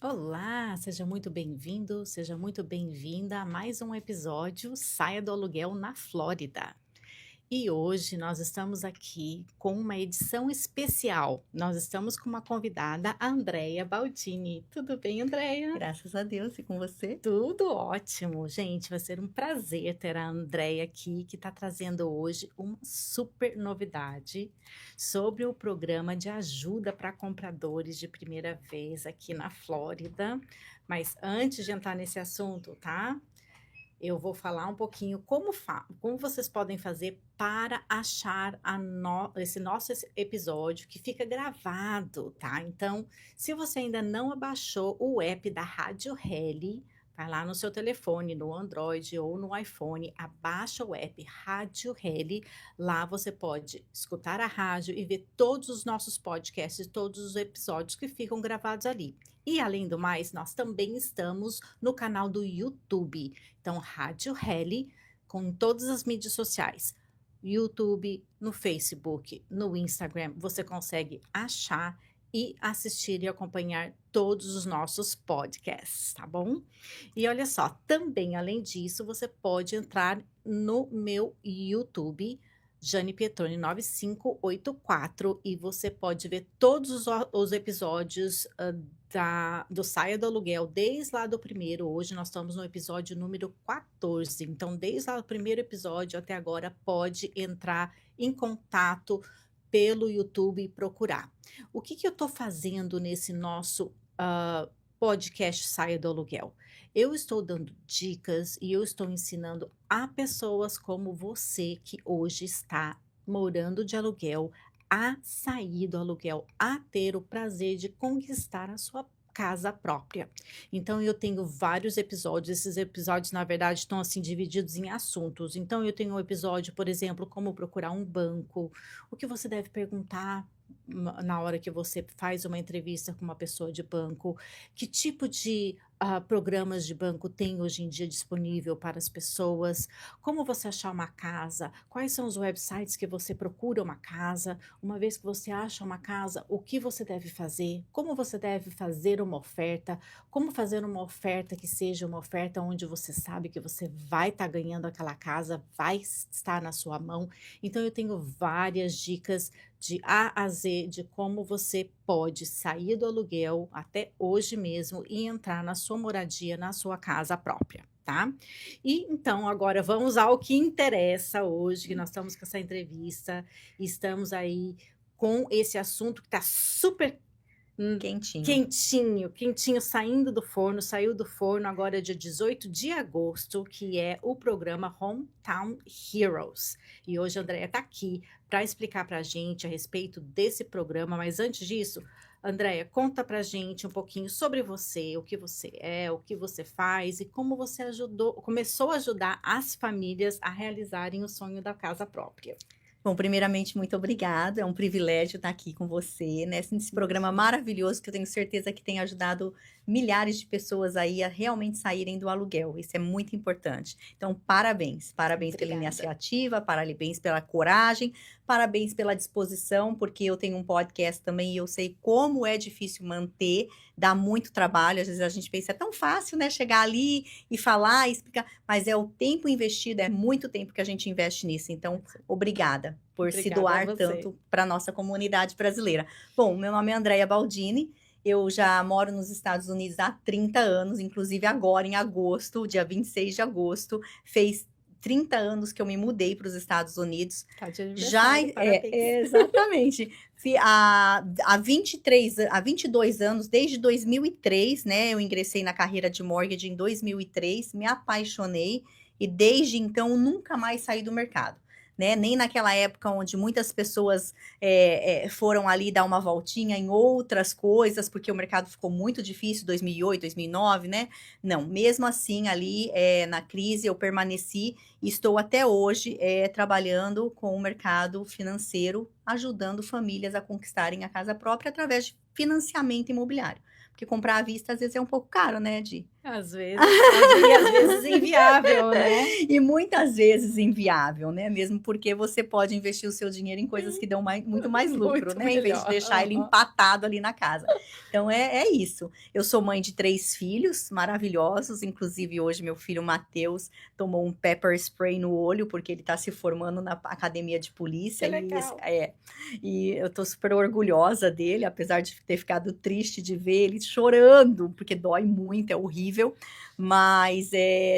Olá, seja muito bem-vindo, seja muito bem-vinda a mais um episódio Saia do Aluguel na Flórida. E hoje nós estamos aqui com uma edição especial. Nós estamos com uma convidada, a Andrea Baldini. Tudo bem, Andrea? Graças a Deus, e com você? Tudo ótimo, gente. Vai ser um prazer ter a Andrea aqui, que está trazendo hoje uma super novidade sobre o programa de ajuda para compradores de primeira vez aqui na Flórida. Mas antes de entrar nesse assunto, tá? Eu vou falar um pouquinho como vocês podem fazer para achar esse nosso episódio que fica gravado, tá? Então, se você ainda não abaixou o app da Rádio Rally, vai lá no seu telefone, no Android ou no iPhone, abaixa o app Rádio Rally. Lá você pode escutar a rádio e ver todos os nossos podcasts, todos os episódios que ficam gravados ali. E além do mais, nós também estamos no canal do YouTube. Então, Rádio Rally com todas as mídias sociais. YouTube, no Facebook, no Instagram, você consegue achar e assistir e acompanhar todos os nossos podcasts, tá bom? E olha só, também além disso, você pode entrar no meu YouTube, Jane Pietroni 9584, e você pode ver todos os episódios do Saia do Aluguel, desde lá do primeiro. Hoje nós estamos no episódio número 14. Então, desde lá do primeiro episódio até agora, pode entrar em contato pelo YouTube e procurar. O que eu estou fazendo nesse nosso podcast Saia do Aluguel? Eu estou dando dicas e eu estou ensinando a pessoas como você que hoje está morando de aluguel a sair do aluguel, a ter o prazer de conquistar a sua casa própria. Então eu tenho vários episódios, esses episódios na verdade estão assim divididos em assuntos. Então eu tenho um episódio, por exemplo, como procurar um banco, o que você deve perguntar na hora que você faz uma entrevista com uma pessoa de banco, que tipo de programas de banco tem hoje em dia disponível para as pessoas, como você achar uma casa, quais são os websites que você procura uma casa, uma vez que você acha uma casa, o que você deve fazer, como você deve fazer uma oferta, como fazer uma oferta que seja uma oferta onde você sabe que você vai estar ganhando aquela casa, vai estar na sua mão. Então eu tenho várias dicas de A a Z de como você pode sair do aluguel até hoje mesmo e entrar na sua moradia, na sua casa própria, tá? E então agora vamos ao que interessa hoje, que nós estamos com essa entrevista, e estamos aí com esse assunto que está super Quentinho. quentinho, quentinho, saindo do forno, saiu do forno agora é dia 18 de agosto, que é o programa Hometown Heroes. E hoje a Andrea está aqui para explicar para a gente a respeito desse programa, mas antes disso, Andrea, conta para a gente um pouquinho sobre você, o que você é, o que você faz e como você começou a ajudar as famílias a realizarem o sonho da casa própria. Bom, primeiramente, muito obrigada. É um privilégio estar aqui com você, né, nesse programa maravilhoso que eu tenho certeza que tem ajudado milhares de pessoas aí a realmente saírem do aluguel. Isso é muito importante. Então, parabéns, parabéns pela Obrigada. iniciativa, parabéns pela coragem, parabéns pela disposição, porque eu tenho um podcast também e eu sei como é difícil manter, dá muito trabalho. Às vezes a gente pensa, é tão fácil, né, chegar ali e falar, e explicar, mas é o tempo investido, é muito tempo que a gente investe nisso. Então, obrigada por se Obrigada a doar você. tanto para a nossa comunidade brasileira. Bom, meu nome é Andrea Baldini, eu já moro nos Estados Unidos há 30 anos, inclusive agora em agosto, dia 26 de agosto, fez 30 anos que eu me mudei para os Estados Unidos. Tá de Já aniversário, parabéns. exatamente. Há 23, há 22 anos, desde 2003, né? Eu ingressei na carreira de mortgage em 2003, me apaixonei e desde então nunca mais saí do mercado. Né? Nem naquela época onde muitas pessoas foram ali dar uma voltinha em outras coisas, porque o mercado ficou muito difícil, 2008, 2009, né? Não, mesmo assim, ali na crise, eu permaneci e estou até hoje trabalhando com o mercado financeiro, ajudando famílias a conquistarem a casa própria através de financiamento imobiliário. Porque comprar à vista às vezes é um pouco caro, né, Di? Às vezes inviável, né? E muitas vezes inviável, né? Mesmo porque você pode investir o seu dinheiro em coisas que dão muito mais lucro, Muito né? Em vez de melhor. deixar ele Aham. empatado ali na casa. Então é isso. Eu sou mãe de 3 filhos maravilhosos, inclusive hoje meu filho Matheus tomou um pepper spray no olho, porque ele está se formando na academia de Que polícia, legal. e eu tô super orgulhosa dele, apesar de ter ficado triste de ver ele chorando, porque dói muito, é horrível. Mas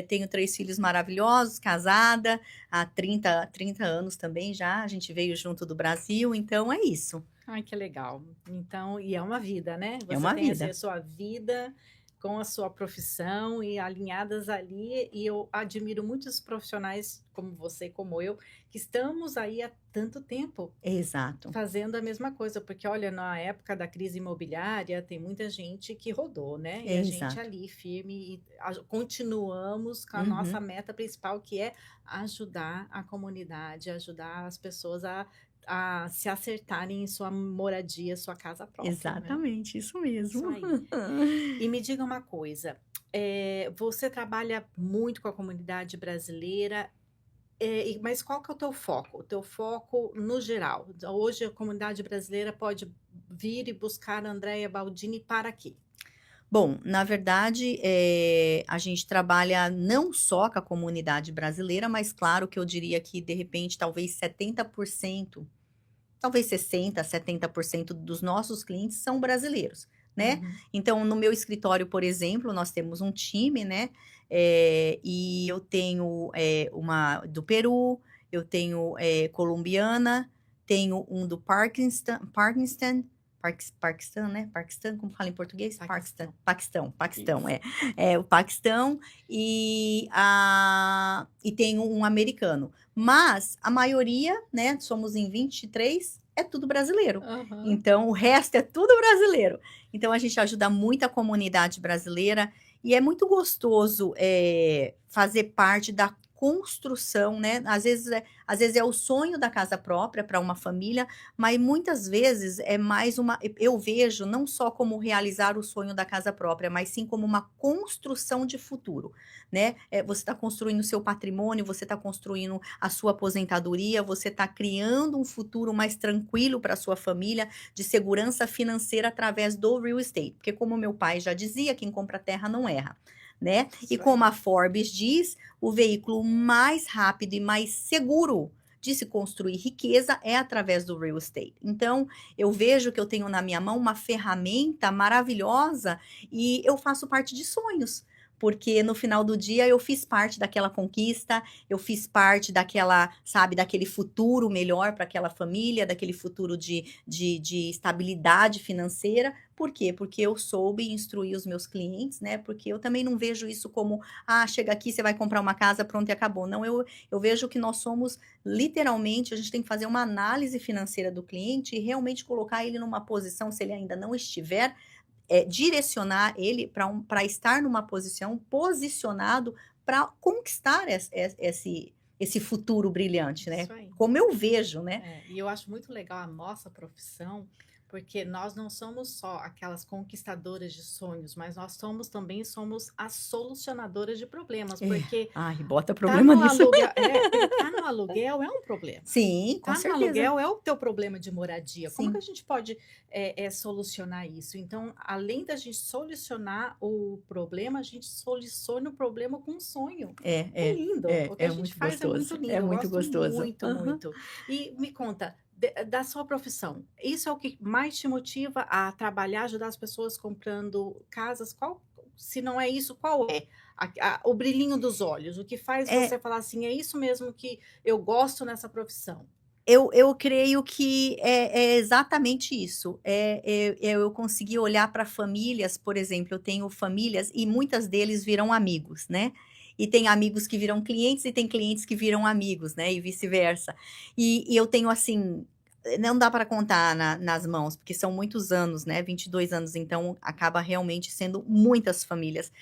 tenho 3 filhos maravilhosos, casada há 30 anos também já. A gente veio junto do Brasil, então é isso. Ai, que legal. Então, e é uma vida, né? É Você uma tem assim a vida. sua vida com a sua profissão e alinhadas ali, e eu admiro muitos profissionais como você, como eu, que estamos aí há tanto tempo Exato, fazendo a mesma coisa, porque olha, na época da crise imobiliária, tem muita gente que rodou, né? E a gente exato. ali firme e continuamos com a nossa Uhum, meta principal, que é ajudar a comunidade, ajudar as pessoas a se acertarem em sua moradia, sua casa própria, né? exatamente, isso Isso mesmo. aí. E me diga uma coisa, você trabalha muito com a comunidade brasileira, mas qual que é o teu foco? O teu foco no geral. Hoje a comunidade brasileira pode vir e buscar a Andrea Baldini para quê? Bom, na verdade, a gente trabalha não só com a comunidade brasileira, mas claro que eu diria que, de repente, talvez 70%, talvez 60, 70% dos nossos clientes são brasileiros, né. Uhum. Então, no meu escritório, por exemplo, nós temos um time, né, e eu tenho, uma do Peru, eu tenho, colombiana, tenho um do Paquistão, né, Paquistão, como fala em português? Paquistão. Paquistão, Isso. é o Paquistão e tenho um americano. Mas a maioria, né, somos em 23, é tudo brasileiro. Aham. Então, o resto é tudo brasileiro. Então, a gente ajuda muito a comunidade brasileira e é muito gostoso fazer parte da construção, né? Às vezes é o sonho da casa própria para uma família, mas muitas vezes é mais uma. Eu vejo não só como realizar o sonho da casa própria, mas sim como uma construção de futuro, né? Você está construindo o seu patrimônio, você está construindo a sua aposentadoria, você está criando um futuro mais tranquilo para sua família, de segurança financeira através do real estate. Porque, como meu pai já dizia, quem compra terra não erra. Né? E Isso como aí. a Forbes diz, o veículo mais rápido e mais seguro de se construir riqueza é através do real estate. Então, eu vejo que eu tenho na minha mão uma ferramenta maravilhosa e eu faço parte de sonhos. Porque no final do dia eu fiz parte daquela conquista, eu fiz parte daquela, sabe, daquele futuro melhor para aquela família, daquele futuro de estabilidade financeira. Por quê? Porque eu soube instruir os meus clientes, né? Porque eu também não vejo isso como, chega aqui, você vai comprar uma casa, pronto e acabou. Não, eu vejo que nós somos literalmente, a gente tem que fazer uma análise financeira do cliente e realmente colocar ele numa posição, se ele ainda não estiver, direcionar ele para estar numa posição posicionado para conquistar esse futuro brilhante, né? Isso aí. Como eu vejo, né? E eu acho muito legal a nossa profissão, porque nós não somos só aquelas conquistadoras de sonhos, mas nós somos as solucionadoras de problemas, porque Ai, bota tá problema no nisso. aluguel, porque tá no aluguel é um problema. Sim, com Tá no certeza. aluguel é o teu problema de moradia. Como que a Sim. gente pode solucionar isso? Então, além da gente solucionar o problema, a gente soluciona o problema com um sonho. É, É é, lindo. é, O que a é gente muito faz é muito gostoso. lindo. É Eu muito gosto gostoso. muito, Aham. muito. E me conta, da sua profissão, isso é o que mais te motiva a trabalhar, ajudar as pessoas comprando casas? Se não é isso, qual é? O brilhinho dos olhos, o que faz É, você falar assim, é isso mesmo que eu gosto nessa profissão? eu creio que é exatamente isso. Eu consegui olhar para famílias, por exemplo, eu tenho famílias e muitas deles viram amigos, né? E tem amigos que viram clientes e tem clientes que viram amigos, né? E vice-versa. E eu tenho assim, não dá para contar nas mãos, porque são muitos anos, né? 22 anos, então acaba realmente sendo muitas famílias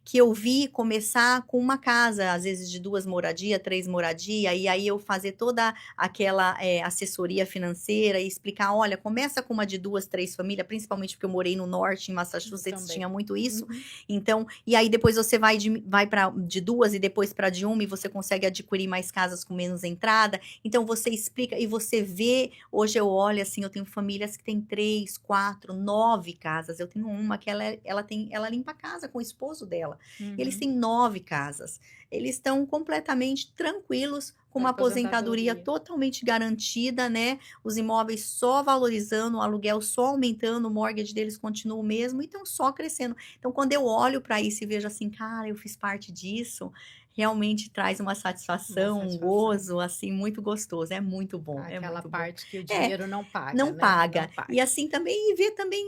que eu vi começar com uma casa, às vezes de 2 moradia, 3 moradia, e aí eu fazer toda aquela, assessoria financeira e explicar: "Olha, começa com uma de 2, 3 família", principalmente porque eu morei no norte, em Eu Massachusetts, também. tinha muito isso. Uhum. Então, e aí depois você vai para de 2 e depois para de 1 e você consegue adquirir mais casas com menos entrada. Então você explica e você vê, hoje eu olho, assim, eu tenho famílias que têm 3, 4, 9 casas. Eu tenho uma que ela limpa a casa com o esposo dela. Eles Uhum. têm 9 casas. Eles estão completamente tranquilos, com Da uma aposentadoria aposentadoria. totalmente garantida, né, os imóveis só valorizando, o aluguel só aumentando, o mortgage deles continua o mesmo e estão só crescendo. Então quando eu olho para isso e vejo assim: "Cara, eu fiz parte disso", realmente traz uma Uma satisfação, um satisfação. gozo, assim, muito gostoso. É muito bom, é Aquela muito bom. parte que o É, dinheiro não paga, não né, paga. não E paga. assim também, e ver também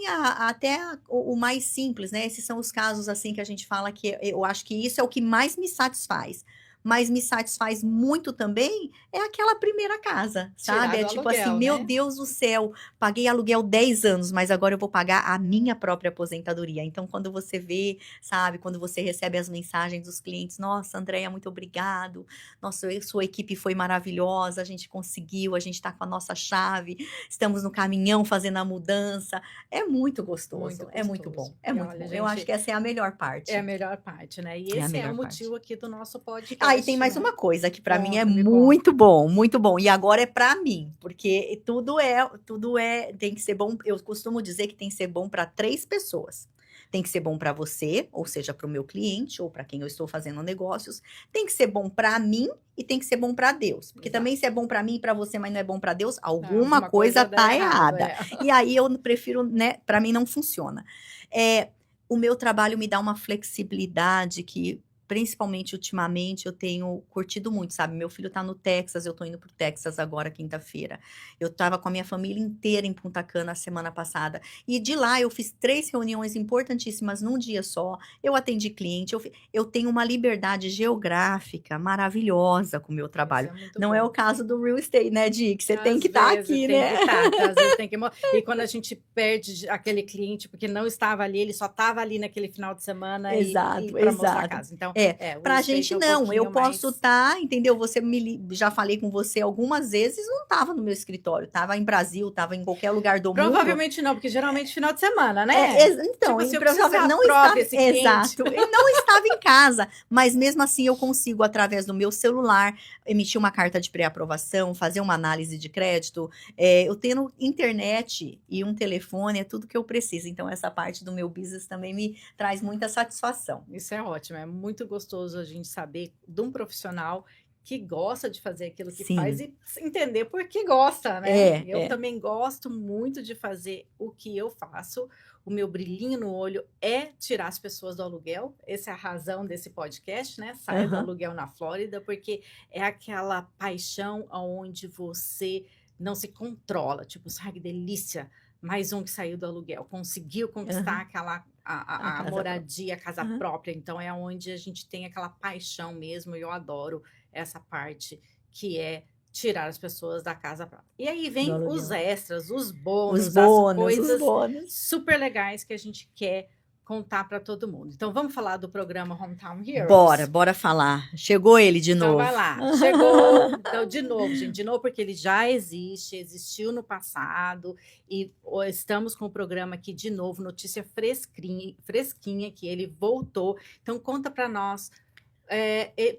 o mais simples, né, esses são os casos, assim, que a gente fala que eu acho que isso é o que mais me satisfaz. Mas me satisfaz muito também, é aquela primeira casa, sabe, Tirar é do tipo assim: aluguel, "Meu né. Deus do céu, paguei aluguel 10 anos, mas agora eu vou pagar a minha própria aposentadoria". Então quando você vê, sabe, quando você recebe as mensagens dos clientes: "Nossa, Andreia, muito obrigado. Nossa, sua equipe foi maravilhosa, a gente conseguiu, a gente está com a nossa chave, estamos no caminhão fazendo a mudança". É muito Muito gostoso, é muito bom, gostoso. é E muito olha, bom. Eu acho gente, que essa é a melhor é a parte. melhor parte, né. E É a esse é o melhor parte. motivo aqui do nosso Ah, e tem podcast, mais né. uma coisa que para mim é Conta, me conta. muito bom, muito bom. E agora é para mim, porque tudo é tem que ser bom. Eu costumo dizer que tem que ser bom para 3 pessoas. Tem que ser bom para você, ou seja, para o meu cliente ou para quem eu estou fazendo negócios. Tem que ser bom para mim e tem que ser bom para Deus. Porque também Exato. se é bom para mim e para você, mas não é bom para Deus, Ah, alguma alguma coisa coisa dá tá errado, errada. é. E aí eu prefiro, né, para mim não funciona. Eh, o meu trabalho me dá uma flexibilidade que, principalmente ultimamente, eu tenho curtido muito, sabe. Meu filho tá no Texas, eu tô indo para o Texas agora quinta-feira. Eu estava com a minha família inteira em Punta Cana a semana passada, e de lá eu fiz 3 reuniões importantíssimas num dia só, eu atendi cliente, eu tenho uma liberdade geográfica maravilhosa com o meu Isso trabalho. é muito Não é o bom. caso do real estate, né, Di, que você tem Às que estar vezes aqui, tem né. que estar, às vezes tem que e quando a gente perde aquele cliente, porque não estava ali, ele só estava ali naquele final de semana e Exato, para mostrar a exato. casa. Então, É, o real pra estate gente é um não, eu pouquinho posso mais. estar, entendeu, você me li já falei com você algumas vezes, não estava no meu escritório, estava em Brasil, estava em qualquer lugar do mundo. Provavelmente não, porque geralmente final de semana, É, né. então, Tipo e assim: "Eu preciso provável não aprove estava, esse cliente". exato, e não estava em casa, mas mesmo assim eu consigo, através do meu celular, emitir uma carta de pré-aprovação, fazer uma análise de crédito, eu tendo internet e um telefone é tudo que eu preciso, então essa parte do meu business também me traz muita satisfação. Isso é ótimo, é muito gostoso a gente saber de um profissional que gosta de fazer aquilo que faz Sim, e entender por que gosta, né. é, Eu é. também gosto muito de fazer o que eu faço, o meu brilhinho no olho é tirar as pessoas do aluguel, essa é a razão desse podcast, né, Saia do Aham. Aluguel na Flórida, porque é aquela paixão aonde você não se controla, tipo: "Ai, que delícia, mais um que saiu do aluguel, conseguiu conquistar Aham. aquela A a casa própria. moradia, a casa Aham. própria, então é onde a gente tem aquela paixão mesmo, e eu adoro essa parte que é tirar as pessoas da casa própria. E aí Do vem os aluguel. extras, os Os bônus, as bônus, os coisas bônus. super legais que a gente quer contar para todo mundo. Então vamos falar do programa Hometown Bora, Heroes? bora falar. Chegou ele de Então vai novo. lá, chegou, então de novo, gente, de novo porque ele já existe, existiu no passado e estamos com o programa aqui de novo, notícia fresquinha, fresquinha que ele voltou. Então conta para nós,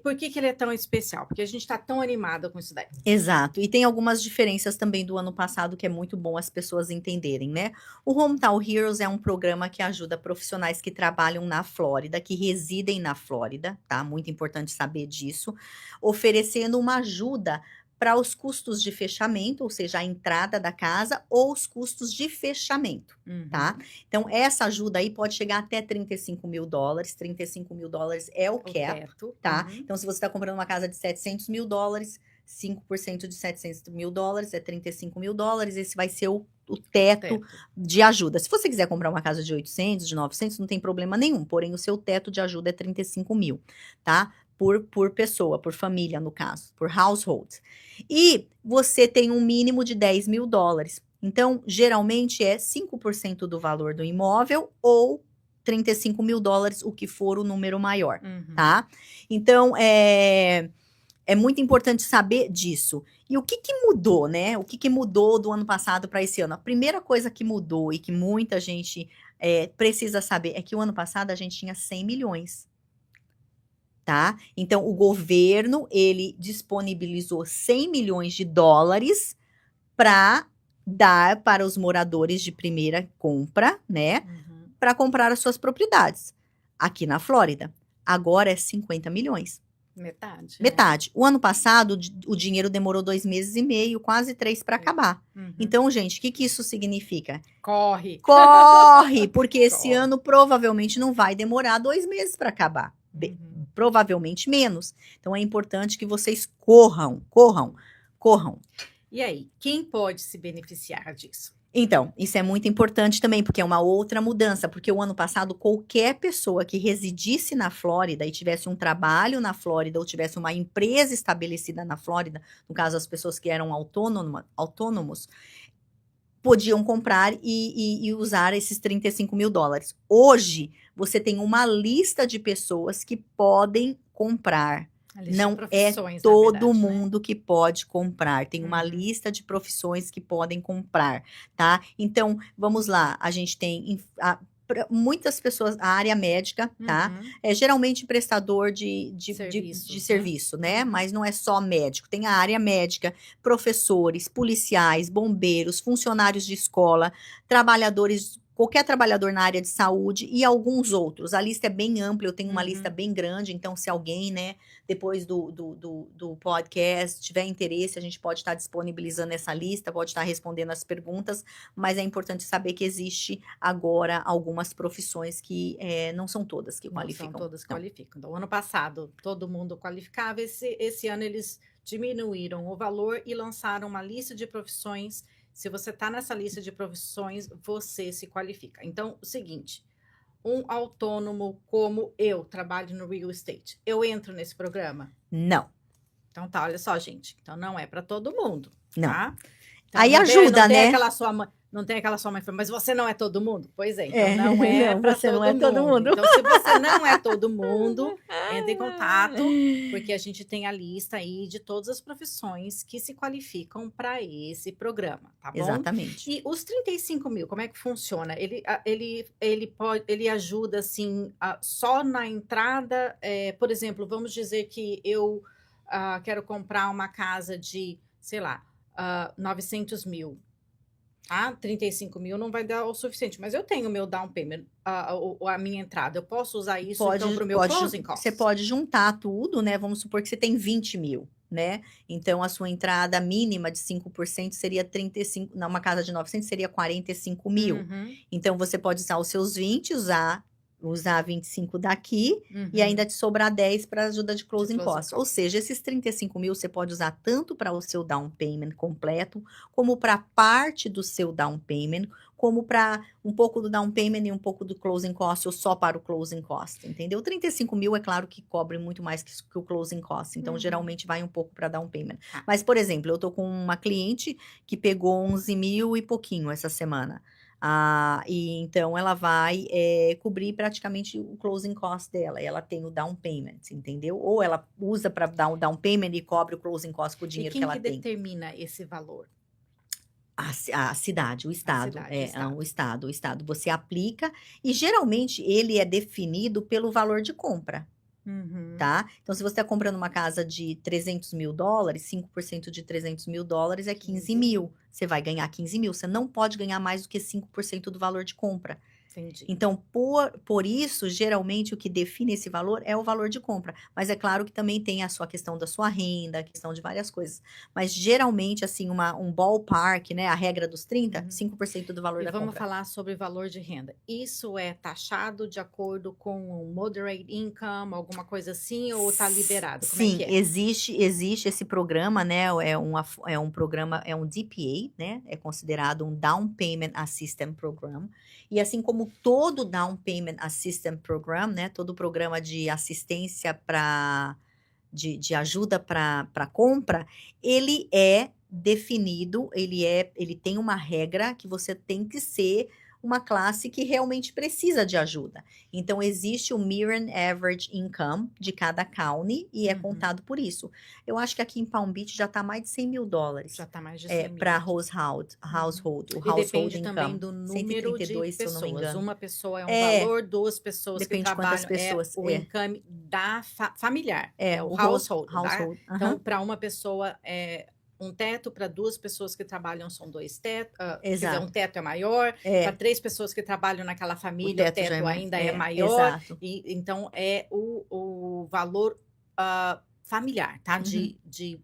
por que que ele é tão especial? Porque a gente está tão animada com isso daí. Exato. E tem algumas diferenças também do ano passado que é muito bom as pessoas entenderem, né. O Hometown Heroes é um programa que ajuda profissionais que trabalham na Flórida, que residem na Flórida, tá, muito importante saber disso, oferecendo uma ajuda para os custos de fechamento, ou seja, a entrada da casa ou os custos de fechamento, tá. Uhum. Então essa ajuda aí pode chegar até $35.000, $35.000 é o O cap, teto. tá. Uhum. Então se você está comprando uma casa de $700.000, 5% de $700.000 é $35.000, esse vai ser o teto Teto. de ajuda. Se você quiser comprar uma casa de 800, de 900, não tem problema nenhum, porém o seu teto de ajuda é 35.000, tá? Por pessoa, por família, no caso, por household. E você tem um mínimo de $10.000. Então, geralmente é 5% do valor do imóvel ou 35 mil dólares, o que for o número maior, Uhum. tá? Então, é muito importante saber disso. E o que que mudou, né? O que que mudou do ano passado para esse ano? A primeira coisa que mudou e que muita gente precisa saber é que o ano passado a gente tinha 100 milhões, tá? Então, o governo, ele disponibilizou 100 milhões de dólares para dar para os moradores de primeira compra, né? Uhum. Para comprar as suas propriedades aqui na Flórida. Agora é 50 milhões. Metade. Metade. O ano passado, o dinheiro demorou 2 meses e meio, quase 3 para acabar. Uhum. Então, gente, o que que isso significa? Corre. Corre! Porque esse Corre. ano provavelmente não vai demorar 2 meses para acabar. Uhum. Provavelmente menos. Então, é importante que vocês corram, corram, corram. E aí, quem pode se beneficiar disso? Então, isso é muito importante também, porque é uma outra mudança, porque o ano passado qualquer pessoa que residisse na Flórida e tivesse um trabalho na Flórida ou tivesse uma empresa estabelecida na Flórida, no caso as pessoas que eram autônomos, podiam comprar e usar esses 35 mil dólares. Hoje, você tem uma lista de pessoas que podem comprar. A lista de Não é profissões, na todo verdade, né? mundo que pode comprar. Tem uma Uhum. lista de profissões que podem comprar, tá? Então, vamos lá. A gente tem muitas pessoas, a área médica, tá? Uhum. É geralmente prestador de Serviços, né? serviço, né? Uhum. Mas não é só médico. Tem a área médica, professores, policiais, bombeiros, funcionários de escola, trabalhadores, qualquer trabalhador na área de saúde e alguns outros. A lista é bem ampla, eu tenho uma lista Uhum. bem grande, então se alguém, né, depois do podcast tiver interesse, a gente pode estar disponibilizando essa lista, pode estar respondendo as perguntas, mas é importante saber que existe agora algumas profissões que não são todas que Não qualificam. são todas que Não. qualificam. Então, ano passado, todo mundo qualificava. Esse ano, eles diminuíram o valor e lançaram uma lista de profissões. Se você está nessa lista de profissões, você se qualifica. Então, o seguinte, um autônomo como eu, trabalho no real estate, eu entro nesse programa? Não, Então tá, olha só, gente. Então não é para todo mundo, não. tá? Então, Aí não ajuda, tem né? aquela sua mãe, não tem aquela sua mãe falando, mas você não é todo mundo? Pois é, então É, não é não, para você não todo é todo mundo. mundo. Então, se você não é todo mundo, entre em contato, porque a gente tem a lista aí de todas as profissões que se qualificam para esse programa, tá bom? Exatamente. E os 35 mil, como é que funciona? Ele ajuda assim só na entrada, por exemplo, vamos dizer que eu quero comprar uma casa de, sei lá, 900 mil. 35 mil não vai dar o suficiente, mas eu tenho o meu down payment, a minha entrada. Eu posso usar isso então para o meu closing costs? Você pode juntar tudo, né? Vamos supor que você tem 20 mil, né? Então, a sua entrada mínima de 5% seria 35, numa casa de 900 seria 45 mil. Uhum, Então, você pode usar os seus 20, usar 25 daqui e uhum. ainda te sobrar 10 para ajuda de closing closing costs. Ou seja, esses 35 mil você pode usar tanto para o seu down payment completo, como para parte do seu down payment, como para um pouco do down payment e um pouco do closing cost, ou só para o closing cost, entendeu? 35 mil é claro que cobre muito mais que o closing cost, então Uhum. geralmente vai um pouco para down payment. Tá. Mas, por exemplo, eu tô com uma cliente que pegou 11 mil e pouquinho essa semana. E então ela vai cobrir praticamente o closing cost dela. Ela tem o down payment, entendeu? Ou ela usa para dar o down payment e cobre o closing cost com o dinheiro que ela tem. E quem que determina esse valor? A cidade, o estado. cidade, O estado. Você aplica e geralmente ele é definido pelo valor de compra. Uhum. Tá? Então, se você está comprando uma casa de 300 mil dólares, 5% de 300 mil dólares é 15 mil. Você vai ganhar 15 mil. Você não pode ganhar mais do que 5% do valor de compra. Entendi. Então, por isso, geralmente, o que define esse valor é o valor de compra. Mas é claro que também tem a sua questão da sua renda, a questão de várias coisas. Mas, geralmente, assim, um ballpark, né? A regra dos 30, 5% do valor E da vamos compra. falar sobre valor de renda. Isso é taxado de acordo com o moderate income, alguma coisa assim, ou está liberado? Como Sim, é que é? existe esse programa, né? É um programa, é um DPA, né? É considerado um Down Payment Assistance Program. E assim como todo Down Payment Assistance Program, né? Todo programa de assistência de ajuda para compra, ele é definido, ele tem uma regra que você tem que ser uma classe que realmente precisa de ajuda. Então, existe o Median Average Income de cada county e é contado por isso. Eu acho que aqui em Palm Beach já está mais de $100.000. Já está mais de 100 mil. Para household, o E household depende também income. do número de 132, se eu não me pessoas. engano. Uma pessoa é um valor, duas pessoas que Depende de quantas trabalham pessoas. o income da familiar. É, o o household. household. Então, para uma pessoa é um teto, para duas pessoas que trabalham são dois tetos. Quer dizer, um teto é maior. Para três pessoas que trabalham naquela família, o teto ainda é maior. Exato. E, então, é o valor familiar, tá? De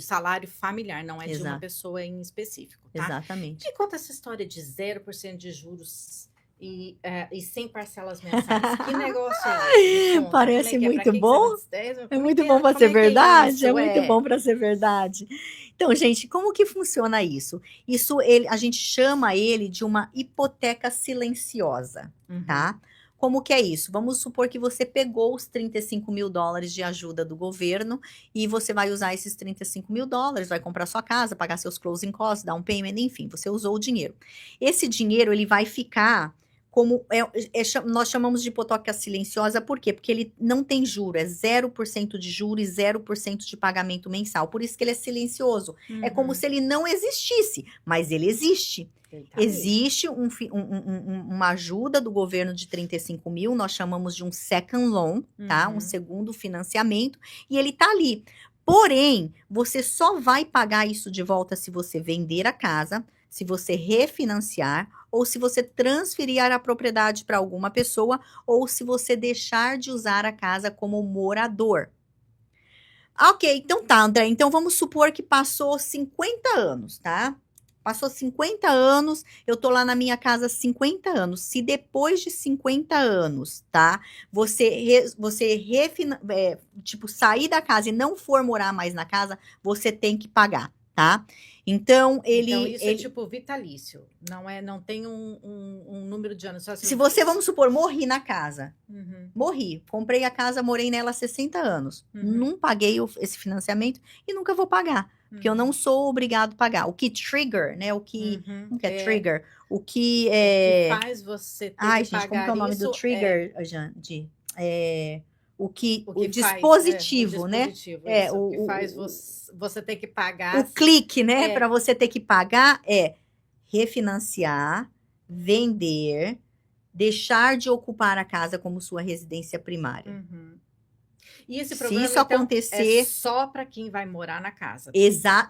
salário familiar, não é de uma pessoa em específico, tá? Exatamente. Me conta essa história de 0% de juros e sem parcelas mensais. Que negócio é esse? Parece muito bom. É muito bom para ser verdade. É muito bom para ser verdade. Então, gente, como que funciona isso? A gente chama ele de uma hipoteca silenciosa, tá? Como que é isso? Vamos supor que você pegou os $35 mil de ajuda do governo e você vai usar esses $35 mil, vai comprar sua casa, pagar seus closing costs, dar um payment, enfim, você usou o dinheiro. Esse dinheiro, ele vai ficar como, nós chamamos de hipoteca silenciosa, por quê? Porque ele não tem juro, é 0% de juros e 0% de pagamento mensal, por isso que ele é silencioso. É como se ele não existisse, mas ele existe. Existe uma ajuda do governo de 35 mil, nós chamamos de um second loan, tá? Um segundo financiamento, e ele tá ali. Porém, você só vai pagar isso de volta se você vender a casa, se você refinanciar, ou se você transferir a propriedade para alguma pessoa, ou se você deixar de usar a casa como morador. Ok, então tá, André. Então vamos supor que passou 50 anos, tá? Passou 50 anos, eu tô lá na minha casa há 50 anos. Se depois de 50 anos, tá? Você sair da casa e não for morar mais na casa, você tem que pagar, tá? Então, isso é tipo vitalício. Não tem um número de anos. Só se você, vamos supor, morri na casa. Morri. Comprei a casa, morei nela há 60 anos. Não paguei esse financiamento e nunca vou pagar. Porque eu não sou obrigado a pagar. O que trigger, né? Como que é trigger? O que o que faz você ter que gente, pagar como que é o nome do trigger, Jandi? O dispositivo, né? O que faz você ter que pagar. O clique, né? Para você ter que pagar é refinanciar, vender, deixar de ocupar a casa como sua residência primária. E esse programa, se isso acontecer, é só para quem vai morar na casa.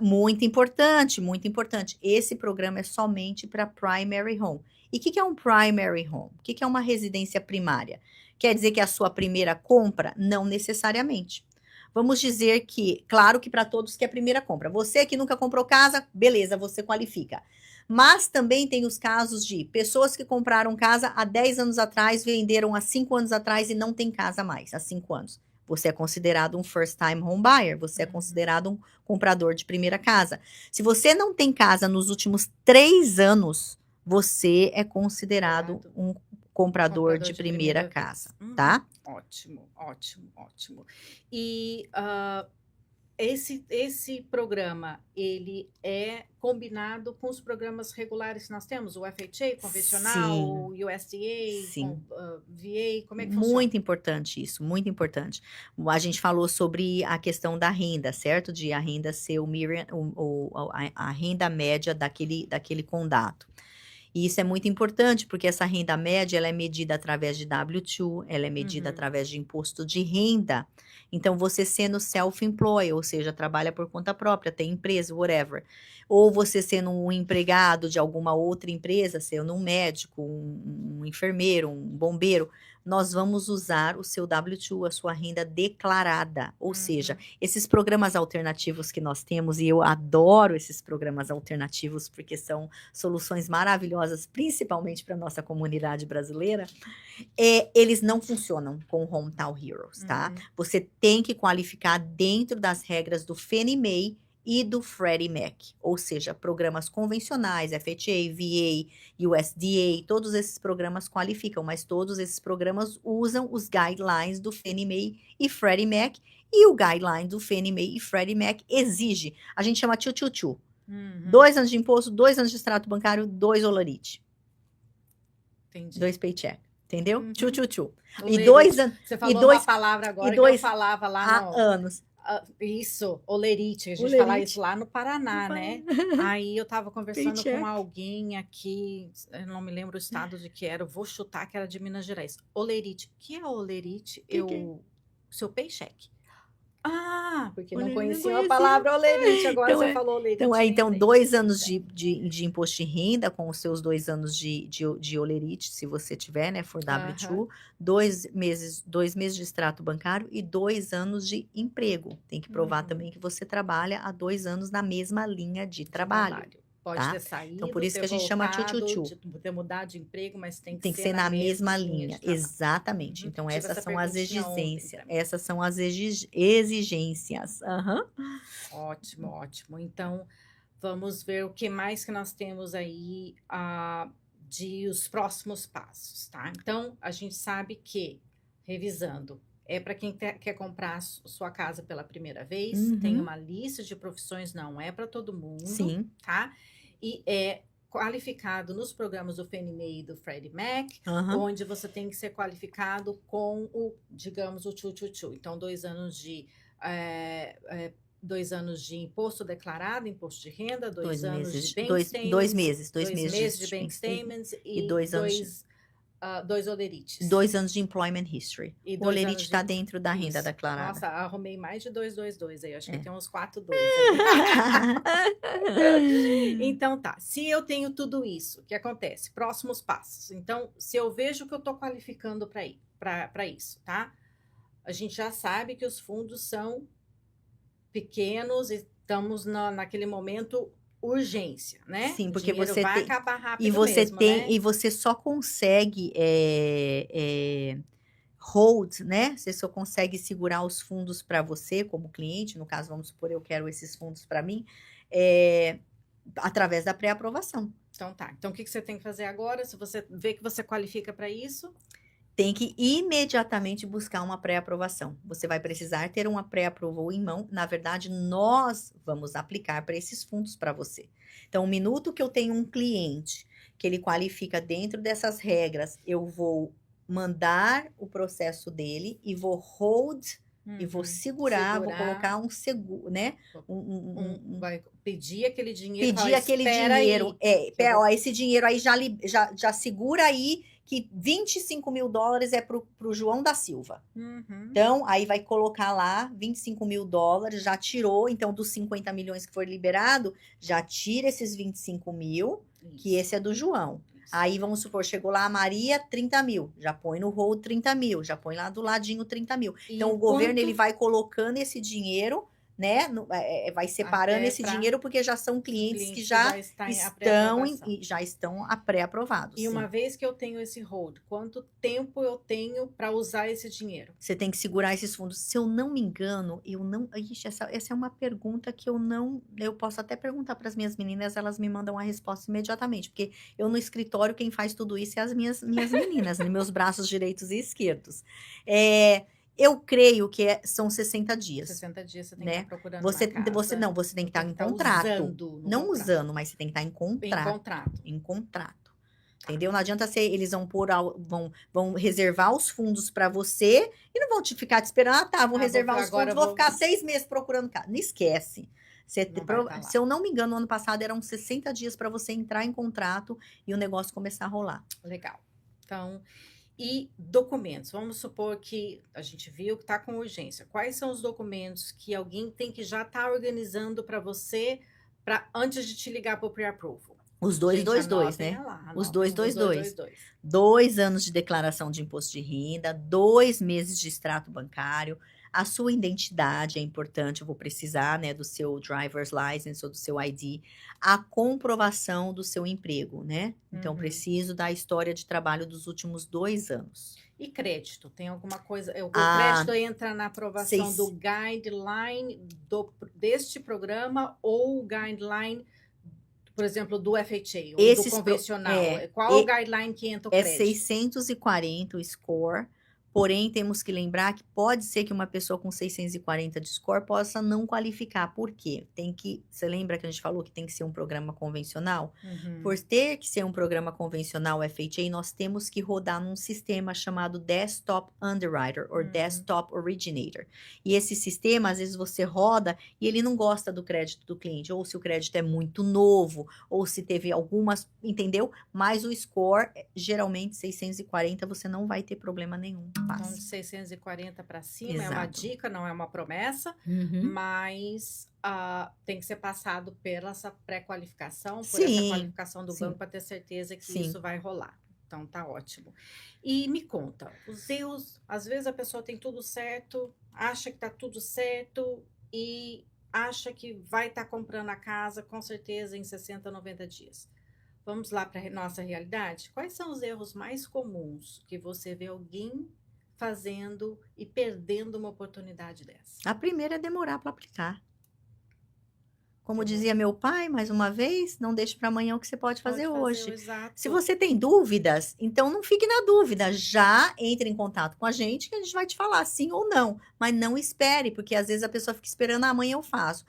Muito importante, muito importante. Esse programa é somente para primary home. E o que é um primary home? O que é uma residência primária? Quer dizer que é a sua primeira compra? Não necessariamente. Vamos dizer que, claro que para todos que é a primeira compra. Você que nunca comprou casa, beleza, você qualifica. Mas também tem os casos de pessoas que compraram casa há 10 anos atrás, venderam há 5 anos atrás e não tem casa mais há 5 anos. Você é considerado um first time home buyer, você é considerado um comprador de primeira casa. Se você não tem casa nos últimos 3 anos, você é considerado um comprador de primeira casa, tá? Ótimo. E esse programa, ele é combinado com os programas regulares que nós temos? O FHA, convencional, o USDA, VA, como é que funciona? Muito importante isso, muito importante. A gente falou sobre a questão da renda, certo? De a renda ser a renda média daquele condado. E isso é muito importante, porque essa renda média, ela é medida através de W-2, ela é medida através de imposto de renda. Então, você sendo self-employed, ou seja, trabalha por conta própria, tem empresa, whatever. Ou você sendo um empregado de alguma outra empresa, sendo um médico, um enfermeiro, um bombeiro, nós vamos usar o seu W-2, a sua renda declarada. Ou seja, esses programas alternativos que nós temos, e eu adoro esses programas alternativos, porque são soluções maravilhosas, principalmente para a nossa comunidade brasileira, eles não funcionam com o Hometown Heroes, tá? Você tem que qualificar dentro das regras do Fannie Mae e do Freddie Mac, ou seja, programas convencionais, FHA, VA, USDA, todos esses programas qualificam, mas todos esses programas usam os guidelines do Fannie Mae e Freddie Mac, e o guideline do Fannie Mae e Freddie Mac exige, a gente chama tchu-tchu-tchu, 2 anos de imposto, 2 anos de extrato bancário, 2 olerite. Entendi. 2 paycheck, entendeu? Uhum. Tchu, tchu, tchu. E Olerite. 2 anos, Você falou dois- uma palavra agora e que eu dois falava lá há no... anos. Isso, olerite. A gente Olerite. fala isso lá no Paraná, né? Aí eu tava conversando Paycheck. com alguém aqui, eu não me lembro o estado de que era, eu vou chutar que era de Minas Gerais. Olerite. O que é olerite? Que é? Seu paycheck. Ah, porque não Olerite, não conhecia a conhecia. palavra olerite. Agora Então, você falou olerite. Então lembrei. 2 anos de imposto de renda, com os seus 2 anos de olerite, se você tiver, né, for W2, Aham. 2 meses de extrato bancário e 2 anos de emprego. Tem que provar Uhum. também que você trabalha há 2 anos na mesma linha de trabalho. Pode tá? ter saído, Então, por isso ter que a gente chama voltado, tchu-tchu-tchu. ter mudado de emprego, mas tem Tem que ser na mesma linha, de trabalho. exatamente. Uhum. Então, Tive essas essa são as perguntinha ontem exigências. pra mim. Essas são as exigências. Aham. Ótimo, ótimo. Então, vamos ver o que mais que nós temos aí de os próximos passos, tá? Então, a gente sabe que, revisando, é para quem quer comprar sua casa pela primeira vez, tem Uhum. uma lista de profissões, não é para todo mundo, Sim. tá? E é qualificado nos programas do Fannie Mae e do Freddie Mac, Aham. onde você tem que ser qualificado com digamos, o tchu-tchu-tchu. Então, 2 anos de 2 anos de imposto declarado, imposto de renda, 2 anos de bank statements, 2 meses. 2 2 meses meses de de bank statements e e 2 anos. 2 olerites. 2 anos de employment history. E O 2 olerite anos está de... dentro da renda Isso. declarada. Nossa, arrumei mais de 2 aí. Acho que É. tem uns 4 2 aí. Então tá, se eu tenho tudo isso, o que acontece? Próximos passos. Então, se eu vejo que eu estou qualificando para isso, tá? A gente já sabe que os fundos são pequenos e estamos naquele momento urgência, né? Sim, O porque dinheiro você vai tem acabar rápido e você mesmo, tem né? e você só consegue hold, né? Você só consegue segurar os fundos para você como cliente. No caso, vamos supor, eu quero esses fundos para mim, através da pré-aprovação. Então tá. Então o que você tem que fazer agora? Se você vê que você qualifica para isso, Tem que imediatamente buscar uma pré-aprovação. Você vai precisar ter uma pré-approval em mão. Na verdade, nós vamos aplicar para esses fundos para você. Então, o minuto que eu tenho um cliente que ele qualifica dentro dessas regras, eu vou mandar o processo dele e vou hold e vou segurar, vou colocar um seguro, né? vai pedir aquele dinheiro. Pedir aquele dinheiro. Ó, esse dinheiro aí já segura aí que $25 mil é pro João da Silva. Uhum. Então, aí vai colocar lá $25 mil, já tirou, então dos 50 milhões que for liberado, já tira esses 25 mil, que esse é do João. Aí, vamos supor, chegou lá a Maria, 30 mil, já põe no hold 30 mil, já põe lá do ladinho 30 mil. Então, o governo, ele vai colocando esse dinheiro, né, vai separando esse dinheiro, porque já são clientes que já estão pré-aprovados. E uma vez que eu tenho esse hold, quanto tempo eu tenho para usar esse dinheiro? Você tem que segurar esses fundos. Se eu não me engano, Ixi, essa é uma pergunta que eu posso até perguntar para as minhas meninas, elas me mandam a resposta imediatamente, porque eu no escritório, quem faz tudo isso é as minhas meninas, né, meus braços direitos e esquerdos. Eu creio que são 60 dias. 60 dias você tem né? que estar procurando você tem que estar em contrato. Não usando, mas você tem que estar em contrato. Em contrato. Entendeu? Não adianta eles vão reservar os fundos para você e não vão ficar te esperando. Vou reservar os fundos, vou ficar 6 meses procurando casa. Não esquece. Se eu não me engano, no ano passado eram 60 dias para você entrar em contrato e o negócio começar a rolar. Legal. Então, e documentos. Vamos supor que a gente viu que está com urgência. Quais são os documentos que alguém tem que já estar organizando para você antes de te ligar para o pre-approval? Os 222, né? Os 222. 2 anos de declaração de imposto de renda, 2 meses de extrato bancário, a sua identidade é importante, eu vou precisar, né, do seu driver's license ou do seu ID, a comprovação do seu emprego, né? Então, preciso da história de trabalho dos últimos 2 anos. E crédito? Tem alguma coisa? O crédito entra na aprovação do guideline deste programa ou o guideline, por exemplo, do FHA, ou do convencional? Qual é o guideline que entra o crédito? É 640 o score Porém, temos que lembrar que pode ser que uma pessoa com 640 de score possa não qualificar. Por quê? Você lembra que a gente falou que tem que ser um programa convencional? Por ter que ser um programa convencional FHA, nós temos que rodar num sistema chamado Desktop Underwriter ou Desktop Originator. E esse sistema, às vezes você roda e ele não gosta do crédito do cliente, ou se o crédito é muito novo, ou se teve algumas, entendeu? Mas o score, geralmente 640, você não vai ter problema nenhum. Então, de 640 para cima, é uma Exato. dica, não é uma promessa, mas tem que ser passado pela essa pré-qualificação, por essa Sim, qualificação do sim. banco para ter certeza que Sim. isso vai rolar. Então, tá ótimo. E me conta, os erros, às vezes a pessoa tem tudo certo, acha que tá tudo certo e acha que vai estar comprando a casa com certeza em 60, 90 dias. Vamos lá para nossa realidade? Quais são os erros mais comuns que você vê alguém fazendo e perdendo uma oportunidade dessa? A primeira é demorar para aplicar. Como Demora. dizia meu pai, mais uma vez, não deixe para amanhã o que você pode fazer hoje. Exato. Se você tem dúvidas, então não fique na dúvida. Já entre em contato com a gente que a gente vai te falar sim ou não. Mas não espere, porque às vezes a pessoa fica esperando, amanhã eu faço.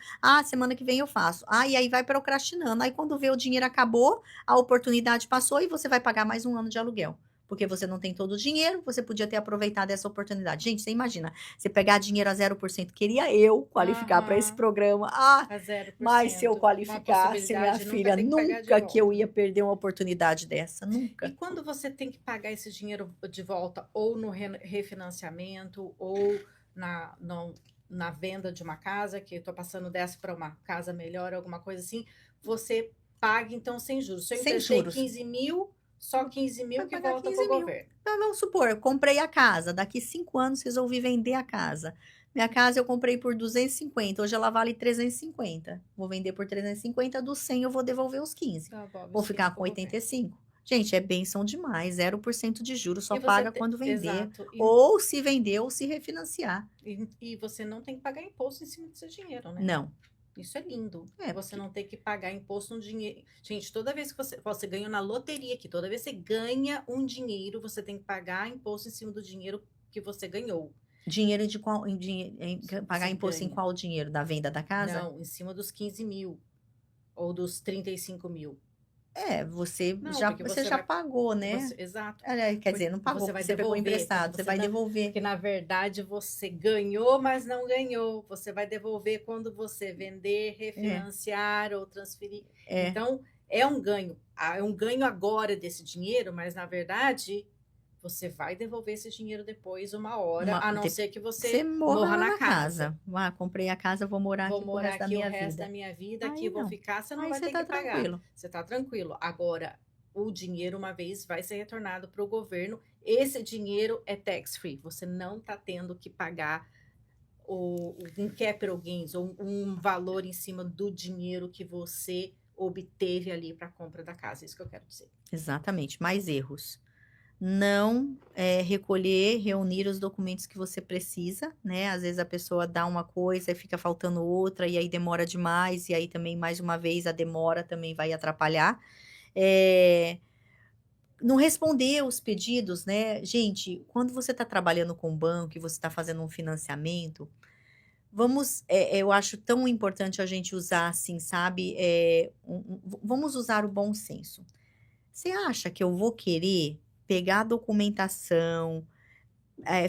Semana que vem eu faço. E aí vai procrastinando. Aí quando vê o dinheiro acabou, a oportunidade passou e você vai pagar mais um ano de aluguel. Porque você não tem todo o dinheiro, você podia ter aproveitado essa oportunidade. Gente, você imagina, você pegar dinheiro a 0%, queria eu qualificar para esse programa. A 0%. Mas se eu qualificasse, minha filha, nunca que eu ia perder uma oportunidade dessa, nunca. E quando você tem que pagar esse dinheiro de volta, ou no refinanciamento, ou na venda de uma casa, que eu estou passando dessa para uma casa melhor, alguma coisa assim, você paga então sem juros. Se eu emprestei 15 mil, só 15 mil que volta para o governo. Então, vamos supor, eu comprei a casa, daqui 5 anos resolvi vender a casa. Minha casa eu comprei por 250, hoje ela vale 350. Vou vender por 350, dos 100 eu vou devolver os 15. Vou ficar com 85. Gente, é bênção demais, 0% de juros, só paga quando vender. Ou se vender ou se refinanciar. E você não tem que pagar imposto em cima do seu dinheiro, né? Não. Isso é lindo. Você não tem que pagar imposto no dinheiro. Gente, toda vez que você ganha na loteria aqui, toda vez que você ganha um dinheiro, você tem que pagar imposto em cima do dinheiro que você ganhou. Dinheiro de qual? Pagar imposto em qual dinheiro? Da venda da casa? Não, em cima dos 15 mil. Ou dos 35 mil. Você já pagou, né? Exato. Quer dizer, não pagou, você pegou emprestado, você vai devolver. Porque, na verdade, você ganhou, mas não ganhou. Você vai devolver quando você vender, refinanciar ou transferir. Então, é um ganho. É um ganho agora desse dinheiro, mas, na verdade, você vai devolver esse dinheiro depois, uma hora, a não ser que você morra na casa. Comprei a casa, vou morar aqui o resto da minha vida. Aqui vou ficar, você não vai ter que pagar. Tranquilo. Você tá tranquilo. Agora, o dinheiro, uma vez, vai ser retornado para o governo. Esse dinheiro é tax-free. Você não tá tendo que pagar um capital gains, ou um valor em cima do dinheiro que você obteve ali para a compra da casa. Isso que eu quero dizer. Exatamente. Mais erros. Não reunir os documentos que você precisa, né? Às vezes a pessoa dá uma coisa e fica faltando outra, e aí demora demais, e aí também, mais uma vez, a demora também vai atrapalhar. Não responder os pedidos, né? Gente, quando você está trabalhando com o banco e você está fazendo um financiamento, eu acho tão importante a gente usar, assim, sabe? Vamos usar o bom senso. Você acha que eu vou querer pegar a documentação,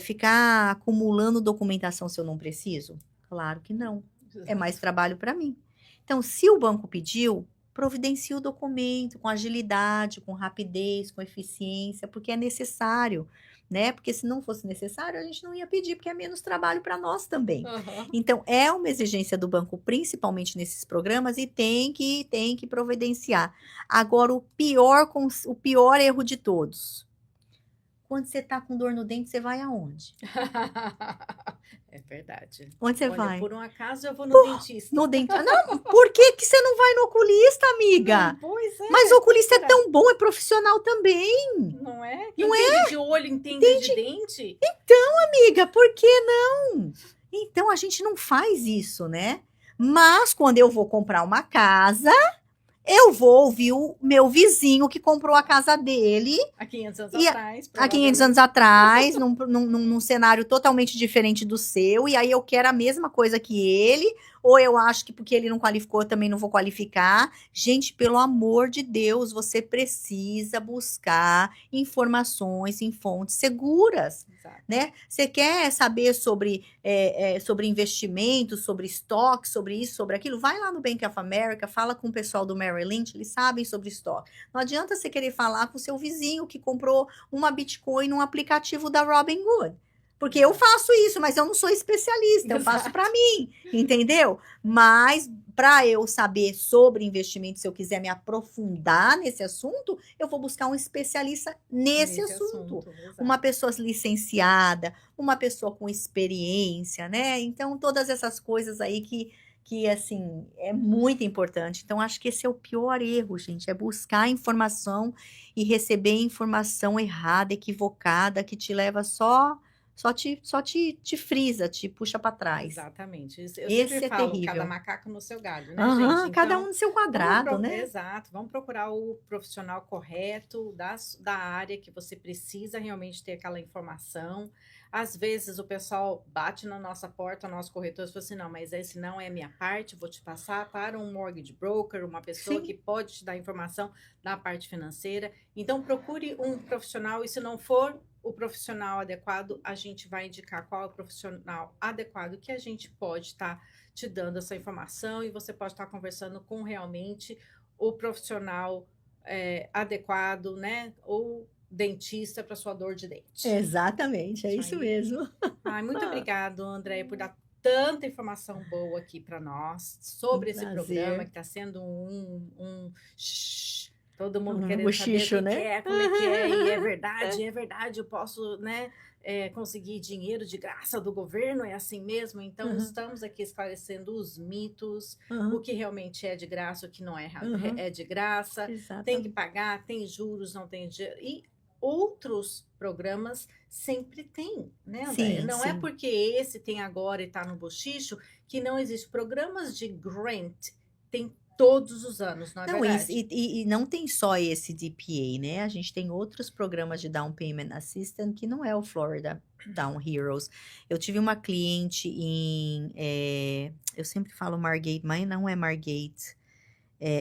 ficar acumulando documentação se eu não preciso? Claro que não. É mais trabalho para mim. Então, se o banco pediu, providencie o documento com agilidade, com rapidez, com eficiência, porque é necessário, né? Porque se não fosse necessário, a gente não ia pedir, porque é menos trabalho para nós também. Então, é uma exigência do banco, principalmente nesses programas, e tem que providenciar. Agora, o pior erro de todos. Quando você tá com dor no dente, você vai aonde? É verdade. Onde você vai? Por um acaso eu vou no dentista. No dentista. Não, por que você não vai no oculista, amiga? Pois é. Mas o oculista é tão bom, é profissional também. Não é? Quem entende de olho, entende de dente. Então, amiga, por que não? Então, a gente não faz isso, né? Mas, quando eu vou comprar uma casa, Eu vou ouvir o meu vizinho que comprou a casa dele Há 500 anos e atrás, há 500 anos provavelmente. atrás, num cenário totalmente diferente do seu, e aí eu quero a mesma coisa que ele, ou eu acho que porque ele não qualificou, eu também não vou qualificar. Gente, pelo amor de Deus, você precisa buscar informações em fontes seguras. Exato. Né? Você quer saber sobre investimentos, sobre estoque, sobre isso, sobre aquilo? Vai lá no Bank of America, fala com o pessoal do Merrill Lynch, eles sabem sobre estoque. Não adianta você querer falar com o seu vizinho que comprou uma Bitcoin num aplicativo da Robinhood. Porque eu Exato. faço isso, mas eu não sou especialista, eu faço para Exato. mim, entendeu? Mas para eu saber sobre investimento, se eu quiser me aprofundar nesse assunto, eu vou buscar um especialista nesse assunto. Exato. Uma pessoa licenciada, uma pessoa com experiência, né? Então, todas essas coisas aí que assim, é muito importante. Então, acho que esse é o pior erro, gente, é buscar informação e receber informação errada, equivocada, que te leva só te frisa, te puxa para trás. Exatamente. Eu sempre Esse é falo, cada terrível. macaco no seu galho, né, gente? Aham, cada um Então, no seu quadrado, né? exato, vamos procurar o profissional correto da área que você precisa realmente ter aquela informação. Às vezes o pessoal bate na nossa porta, nosso corretor, e fala assim, não, mas esse não é a minha parte, vou te passar para um mortgage broker, uma pessoa Sim. que pode te dar informação na parte financeira. Então, procure um profissional e se não for o profissional adequado, a gente vai indicar qual é o profissional adequado que a gente pode estar te dando essa informação e você pode estar conversando com realmente o profissional adequado, né? Ou dentista para sua dor de dente. Exatamente, é isso aí. mesmo. Ai, muito obrigado, André, por dar tanta informação boa aqui para nós sobre esse programa Prazer. que está sendo todo mundo querendo saber o Bochicho, que né? é, como é que é, e é verdade, eu posso, né, conseguir dinheiro de graça do governo, é assim mesmo? Então, Uhum, estamos aqui esclarecendo os mitos, o uhum, que realmente é de graça, o que não é, uhum. é de graça, tem que Exatamente. pagar, tem juros, não tem dinheiro, e outros programas sempre tem, né, Andréia? Sim, Não é sim. porque esse tem agora e está no bochicho que não existe. Programas de grant tem todos os anos, não é Não, verdade? e não tem só esse DPA, né? A gente tem outros programas de Down Payment Assistance que não é o Florida Down Heroes. Eu tive uma cliente eu sempre falo Margate, mas não é Margate,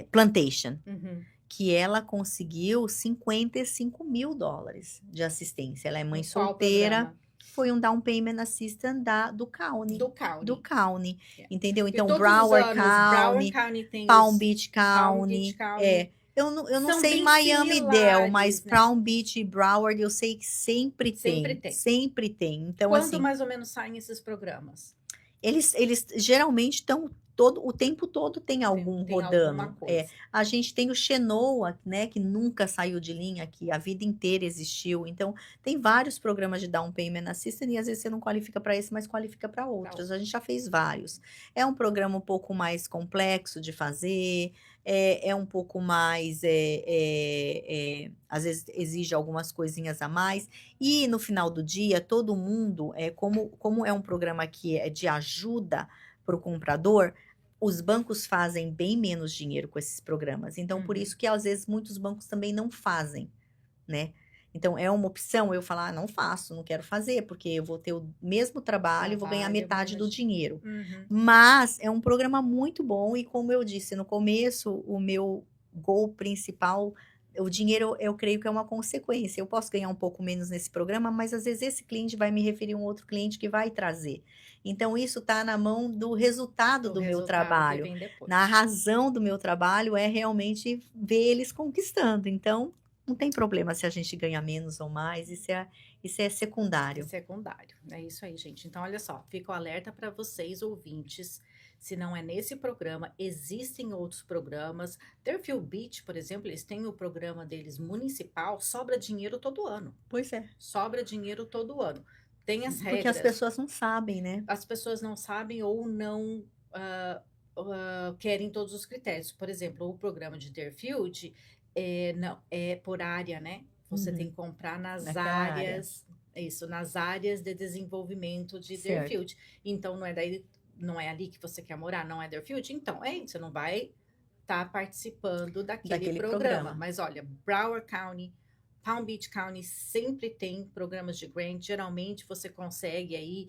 Plantation, Uhum. que ela conseguiu $55.000 de assistência. Ela é mãe Em qual solteira, programa? foi um Down Payment Assistance do County. Do Do County. County, Yeah. entendeu? Porque Então, todos os Broward anos, Broward County, County tem Palm os Beach Palm Beach County, County. eu não São sei bem Miami-Dade, mas similares, né? Palm Beach e Broward eu sei que sempre Sempre tem, tem. sempre tem. Então, Quando assim, mais ou menos saem esses programas? eles geralmente estão o tempo todo tem algum Tem alguma rodando. coisa. A gente tem o Xenoa, né, que nunca saiu de linha, que a vida inteira existiu. Então, tem vários programas de Down Payment Assistance e às vezes você não qualifica para esse, mas qualifica para outros. A gente já fez vários. É um programa um pouco mais complexo de fazer, é um pouco mais, às vezes exige algumas coisinhas a mais. E no final do dia, todo mundo, como é um programa que é de ajuda para o comprador, os bancos fazem bem menos dinheiro com esses programas. Então, por Uhum. isso que às vezes muitos bancos também não fazem, né? Então, é uma opção eu falar, não faço, não quero fazer, porque eu vou ter o mesmo trabalho e vou ganhar metade do dinheiro. Uhum. Mas é um programa muito bom e, como eu disse no começo, o meu goal principal, o dinheiro, eu creio que é uma consequência. Eu posso ganhar um pouco menos nesse programa, mas às vezes esse cliente vai me referir a um outro cliente que vai trazer. Então, isso está na mão do resultado O do meu resultado que trabalho. vem depois. Na razão do meu trabalho é realmente ver eles conquistando. Então, não tem problema se a gente ganha menos ou mais, isso é secundário. Secundário. É isso aí, gente. Então, olha só, fica o alerta para vocês, ouvintes. Se não é nesse programa, existem outros programas. Deerfield Beach, por exemplo, eles têm o programa deles municipal, sobra dinheiro todo ano. Pois é. Sobra dinheiro todo ano. Tem as regras. Porque as pessoas não sabem, né? As pessoas não sabem ou não querem todos os critérios. Por exemplo, o programa de Deerfield não, é por área, né? Você tem que comprar nas Naquela área. áreas, isso, nas áreas de desenvolvimento de Certo. Deerfield. Então, não é ali que você quer morar, não é Deerfield? Então, você não vai tá participando daquele Daquele programa. programa. Mas olha, Broward County, Palm Beach County sempre tem programas de grant. Geralmente você consegue aí,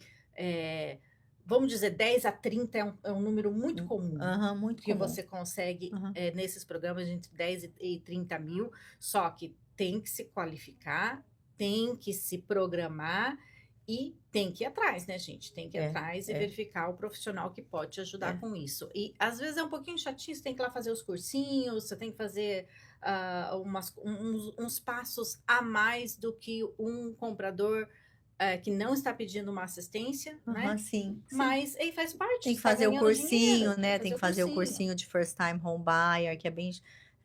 vamos dizer, 10 a 30 é um número muito comum. Aham, muito Que comum. você consegue Aham. nesses programas entre 10 e 30 mil, só que tem que se qualificar, tem que se programar e tem que ir atrás, né, gente? Tem que ir atrás e verificar o profissional que pode te ajudar com isso. E às vezes é um pouquinho chatinho, você tem que ir lá fazer os cursinhos, você tem que fazer uns passos a mais do que um comprador que não está pedindo uma assistência, né? Sim. Mas aí faz parte, Tem que você tá fazer o ganhando cursinho, dinheiro, né? Tem que fazer o cursinho de First Time Home Buyer, que é bem.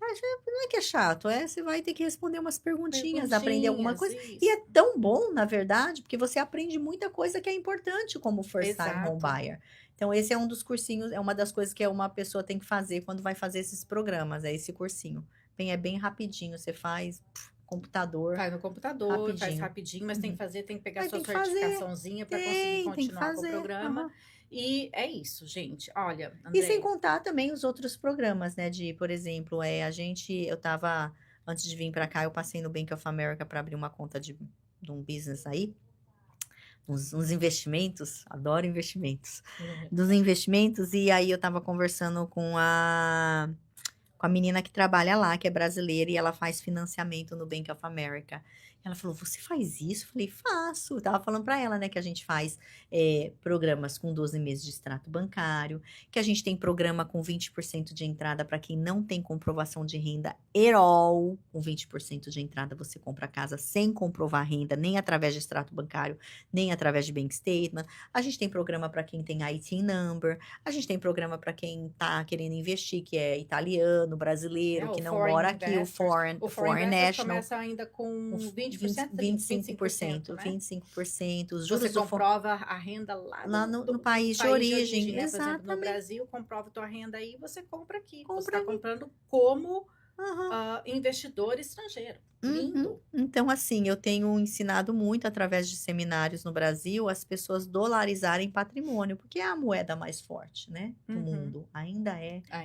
Não é que é chato, você vai ter que responder umas perguntinhas, aprender alguma coisa. E é tão bom, na verdade, porque você aprende muita coisa que é importante como First Time Home Buyer. Então, esse é um dos cursinhos, é uma das coisas que uma pessoa tem que fazer quando vai fazer esses programas, é esse cursinho. É bem rapidinho, você faz computador. Faz no computador, faz rapidinho, mas tem que pegar sua certificaçãozinha para conseguir continuar com o programa. E é isso, gente. Olha, Andréia. E sem contar também os outros programas, né? Por exemplo, antes de vir para cá, eu passei no Bank of America para abrir uma conta de um business aí. Uns investimentos, adoro investimentos. Dos investimentos, e aí eu estava conversando com a menina que trabalha lá, que é brasileira, e ela faz financiamento no Bank of America. Ela falou, você faz isso? Eu falei, faço. Eu tava falando para ela, né, que a gente faz programas com 12 meses de extrato bancário, que a gente tem programa com 20% de entrada para quem não tem comprovação de renda at all. Com 20% de entrada você compra a casa sem comprovar renda, nem através de extrato bancário, nem através de bank statement. A gente tem programa para quem tem IT number, a gente tem programa para quem tá querendo investir, que é italiano, brasileiro, que não mora aqui, o foreign national. Começa ainda com 20%, 25%, né? 25%. Os juros você comprova a renda lá no país de origem. Né? Por exemplo, no Brasil, comprova tua renda aí, você compra aqui. Você está comprando como investidor estrangeiro. Lindo. Então, assim, eu tenho ensinado muito através de seminários no Brasil as pessoas dolarizarem patrimônio, porque é a moeda mais forte, né, do mundo. Ainda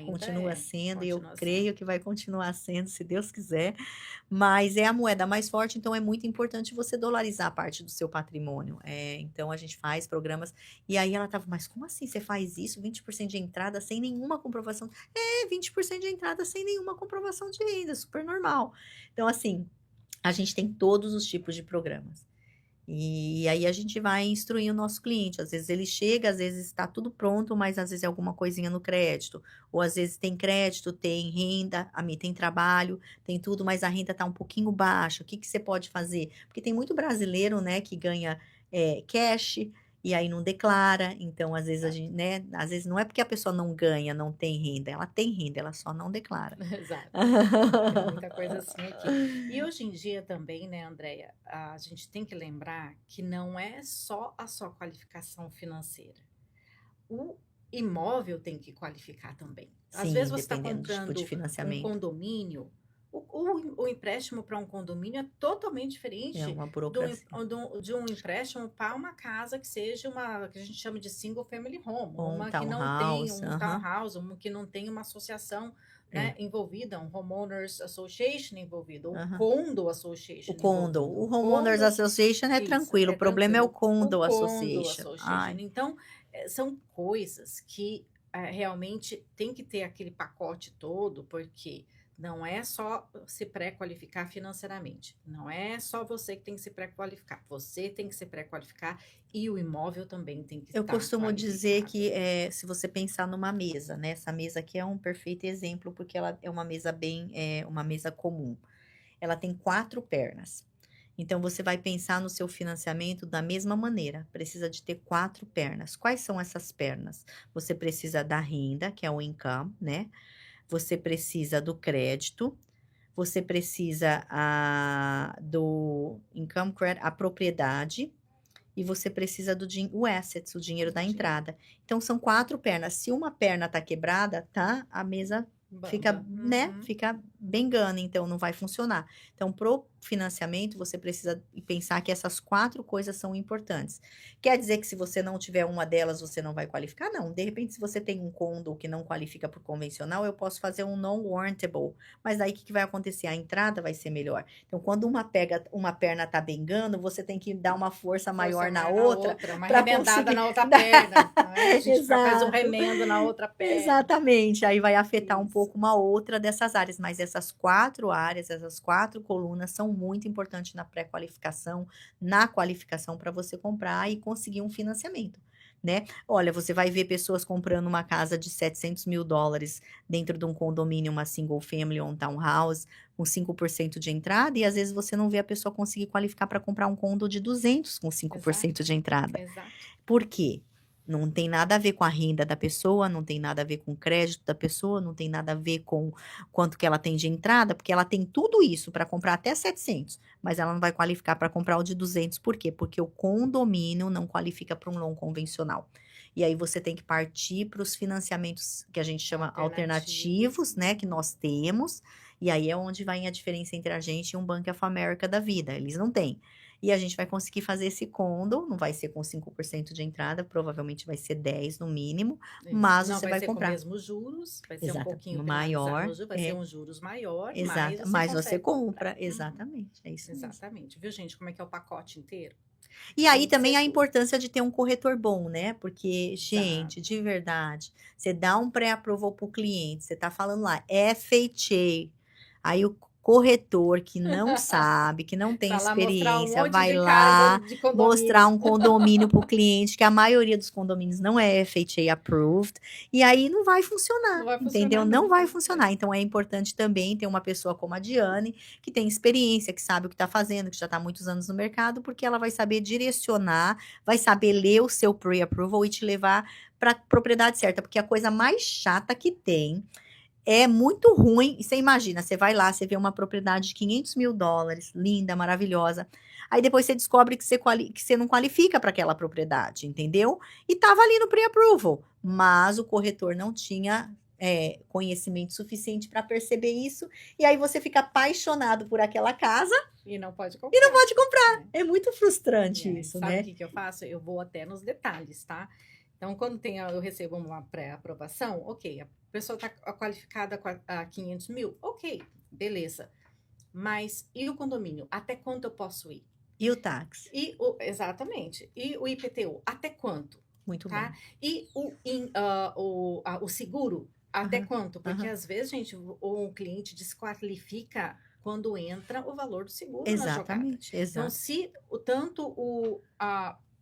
continua sendo, e eu creio que vai continuar sendo, se Deus quiser, mas é a moeda mais forte, então é muito importante você dolarizar parte do seu patrimônio. Então, a gente faz programas, e aí ela tava, mas como assim você faz isso? 20% de entrada sem nenhuma comprovação? 20% de entrada sem nenhuma comprovação de renda, super normal. Então, assim, a gente tem todos os tipos de programas. E aí a gente vai instruir o nosso cliente. Às vezes ele chega, às vezes está tudo pronto, mas às vezes é alguma coisinha no crédito. Ou às vezes tem crédito, tem renda, tem trabalho, tem tudo, mas a renda está um pouquinho baixa. O que você pode fazer? Porque tem muito brasileiro, né, que ganha cash e aí não declara. Então, às vezes a gente, né? Às vezes não é porque a pessoa não ganha, não tem renda, ela tem renda, ela só não declara. Exato. Tem muita coisa assim aqui. E hoje em dia também, né, Andréia, a gente tem que lembrar que não é só a sua qualificação financeira. O imóvel tem que qualificar também. Às vezes você está comprando um condomínio. O empréstimo para um condomínio é totalmente diferente de um empréstimo para uma casa que seja que a gente chama de single family home, uma que não tem um townhouse, uma que não tem uma associação, né, envolvida, um homeowners association envolvido, um condo association. O homeowners association é tranquilo, o problema é o condo association. Então, são coisas que realmente tem que ter aquele pacote todo, porque não é só se pré-qualificar financeiramente. Não é só você que tem que se pré-qualificar. Você tem que se pré-qualificar e o imóvel também tem que estar qualificado. Eu costumo dizer que se você pensar numa mesa, né? Essa mesa aqui é um perfeito exemplo, porque ela é uma mesa uma mesa comum. Ela tem 4 pernas. Então, você vai pensar no seu financiamento da mesma maneira. Precisa de ter 4 pernas. Quais são essas pernas? Você precisa da renda, que é o income, né? Você precisa do crédito, você precisa do income credit, a propriedade, e você precisa do assets, o dinheiro da entrada. Então, são 4 pernas. Se uma perna tá quebrada, a mesa fica, né? Fica bengando, então não vai funcionar. Então, pro financiamento, você precisa pensar que essas 4 coisas são importantes. Quer dizer que se você não tiver uma delas, você não vai qualificar? Não. De repente, se você tem um condo que não qualifica por convencional, eu posso fazer um non-warrantable. Mas aí, o que vai acontecer? A entrada vai ser melhor. Então, quando uma perna tá bengando, você tem que dar uma força maior na outra uma para remendada conseguir. na outra perna. Não é? A gente faz um Exato. remendo na outra perna. Exatamente. Aí vai afetar um Isso. pouco uma outra dessas áreas. Mas essas 4 áreas, essas 4 colunas são muito importantes na pré-qualificação, na qualificação para você comprar e conseguir um financiamento, né? Olha, você vai ver pessoas comprando uma casa de $700.000 dentro de um condomínio, uma single family ou um townhouse, com 5% de entrada, e às vezes você não vê a pessoa conseguir qualificar para comprar um condo de 200 com 5% de entrada. Exato. Por quê? Não tem nada a ver com a renda da pessoa, não tem nada a ver com o crédito da pessoa, não tem nada a ver com quanto que ela tem de entrada, porque ela tem tudo isso para comprar até 700, mas ela não vai qualificar para comprar o de 200. Por quê? Porque o condomínio não qualifica para um loan convencional. E aí você tem que partir para os financiamentos que a gente chama alternativos, né, que nós temos, e aí é onde vai a diferença entre a gente e um Bank of America da vida. Eles não têm. E a gente vai conseguir fazer esse condo, não vai ser com 5% de entrada, provavelmente vai ser 10 no mínimo, mas Não você vai vai ser comprar. com mesmos juros, vai ser um Exato, pouquinho maior, penalizado no juros, vai ser um juros maior, exato, mas mas você você consegue compra, comprar. exatamente, é isso mesmo. Exatamente. Viu, gente, como é que é o pacote inteiro? E aí Tem que também ser a tudo. importância de ter um corretor bom, né? Porque, Exato. gente, de verdade, você dá um pré-approval pro cliente, você tá falando lá, FHA, aí o corretor que não sabe, que não tem Vai lá mostrar um experiência, monte vai de lá casa de mostrar condomínio. um condomínio pro cliente, que a maioria dos condomínios não é FHA approved, e aí não vai Não funcionar, vai entendeu? funcionar Não vai nunca. funcionar. Então é importante também ter uma pessoa como a Diane, que tem experiência, que sabe o que está fazendo, que já está há muitos anos no mercado, porque ela vai saber direcionar, vai saber ler o seu pre-approval e te levar para a propriedade certa, porque a coisa mais chata que tem é muito ruim. Você imagina, você vai lá, você vê uma propriedade de $500.000, linda, maravilhosa. Aí depois você descobre que você não qualifica para aquela propriedade, entendeu? E tava ali no pre-approval, mas o corretor não tinha conhecimento suficiente para perceber isso. E aí você fica apaixonado por aquela casa E não pode e comprar. não pode comprar. É muito frustrante isso, Sabe né? o que eu faço? Eu vou até nos detalhes, tá? Então, quando eu recebo uma pré-aprovação, ok, a pessoa está qualificada a 500 mil, ok, beleza. Mas e o condomínio? Até quanto eu posso ir? E o táxi? Exatamente. E o IPTU? Até quanto? Muito Tá? bem. E o seguro? Até quanto? Porque às vezes, gente, o cliente desqualifica quando entra o valor do seguro na jogada. Exatamente, Então, exato. se tanto o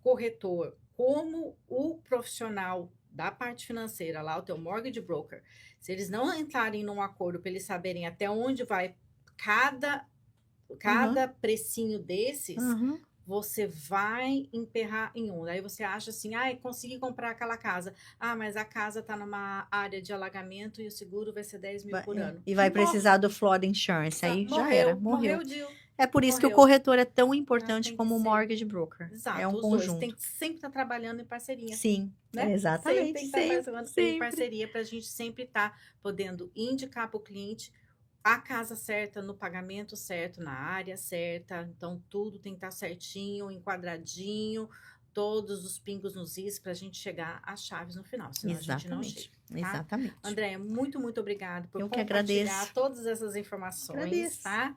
corretor como o profissional da parte financeira, lá o teu mortgage broker, se eles não entrarem num acordo para eles saberem até onde vai cada precinho desses, você vai emperrar em um. Daí você acha assim, consegui comprar aquela casa. Mas a casa está numa área de alagamento e o seguro vai ser 10 mil por ano. E vai precisar do flood insurance. Aí já era, morreu. Morreu o deal. É por isso que o corretor é tão importante como o mortgage broker. Exato, é um os conjunto. dois tem que sempre estar trabalhando em parceria. Sim, né? exatamente. Sempre tem que estar trabalhando em parceria para a gente sempre estar podendo indicar para o cliente a casa certa, no pagamento certo, na área certa. Então, tudo tem que estar certinho, enquadradinho, todos os pingos nos is para a gente chegar às chaves no final, senão a gente não chega. Tá? Exatamente. Andréia, muito, muito obrigada por Eu que compartilhar agradeço. todas essas informações, tá?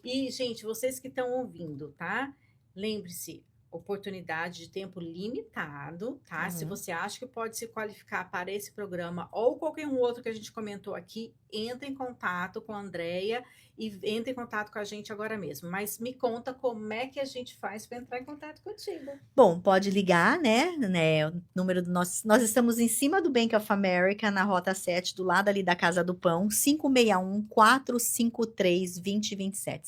E, gente, vocês que estão ouvindo, tá? Lembre-se, oportunidade de tempo limitado, tá? Se você acha que pode se qualificar para esse programa ou qualquer um outro que a gente comentou aqui, entre em contato com a Andréia e entre em contato com a gente agora mesmo. Mas me conta como é que a gente faz para entrar em contato contigo. Bom, pode ligar, né? O número do nós estamos em cima do Bank of America, na Rota 7, do lado ali da Casa do Pão, 561-453-2027.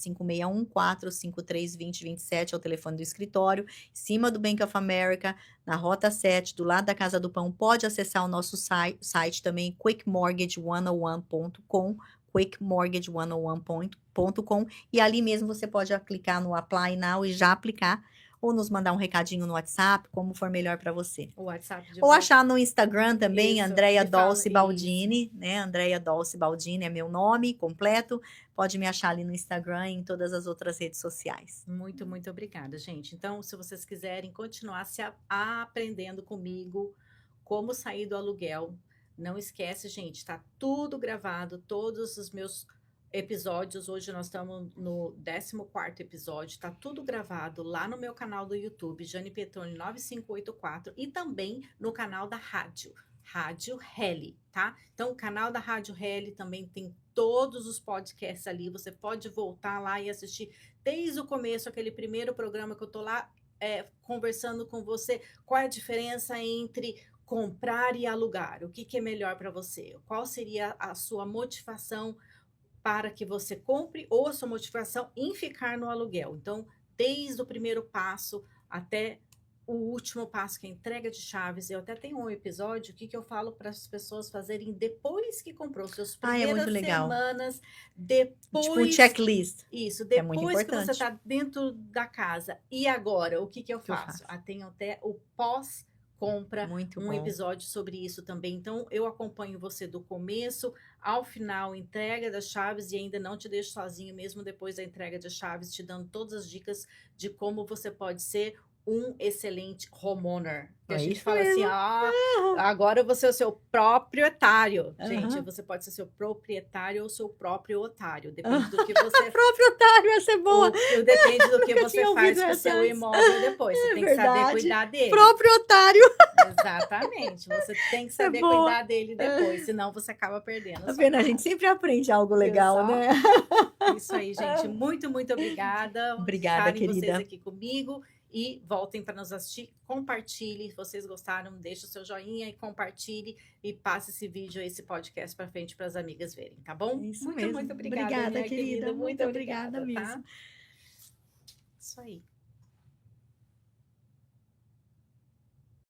561-453-2027 é o telefone do escritório, em cima do Bank of America, na Rota 7, do lado da Casa do Pão. Pode acessar o nosso site também, quickmortgage101.com, quickmortgage101.com, e ali mesmo você pode clicar no Apply Now e já aplicar. ou nos mandar um recadinho no WhatsApp, como for melhor para você. O WhatsApp de Ou volta. achar no Instagram também, Isso, Andrea me fala, Dolce Baldini, né? Andrea Dolce Baldini é meu nome completo. Pode me achar ali no Instagram e em todas as outras redes sociais. Muito, muito obrigada, gente. Então, se vocês quiserem continuar aprendendo comigo como sair do aluguel, não esquece, gente, está tudo gravado, todos os meus episódios. Hoje nós estamos no 14º episódio, está tudo gravado lá no meu canal do YouTube, Jane Petroni 9584, e também no canal da Rádio Heli, tá? Então, o canal da Rádio Heli também tem todos os podcasts ali, você pode voltar lá e assistir desde o começo, aquele primeiro programa que eu tô lá conversando com você, qual é a diferença entre comprar e alugar, o que é melhor para você, qual seria a sua motivação para que você compre ou a sua motivação em ficar no aluguel. Então, desde o primeiro passo até o último passo, que é a entrega de chaves. Eu até tenho um episódio que eu falo para as pessoas fazerem depois que comprou, seus primeiras semanas, depois... Tipo um checklist. Isso, depois que você está dentro da casa. E agora, o que eu faço? Tenho até o pós-compra, episódio sobre isso também. Então, eu acompanho você do começo ao final, entrega das chaves, e ainda não te deixo sozinho, mesmo depois da entrega das chaves, te dando todas as dicas de como você pode ser um excelente homeowner. A gente fala assim, agora você é o seu proprietário. Gente, você pode ser seu proprietário ou seu próprio otário. Depende do que você... Proprietário, essa é boa. Depende do que você faz com o seu imóvel depois. Você tem que saber cuidar dele. Proprietário. Exatamente. Você tem que saber cuidar dele depois, senão você acaba perdendo. Tá vendo? A gente sempre aprende algo legal, né? Isso aí, gente. Muito, muito obrigada. Obrigada, querida. Vocês aqui comigo. E voltem para nos assistir, compartilhe, se vocês gostaram, deixe o seu joinha e compartilhe e passe esse vídeo, esse podcast para frente para as amigas verem, tá bom? Isso mesmo. Muito obrigada, obrigada, querida. Muito obrigada mesmo. Tá? Isso aí.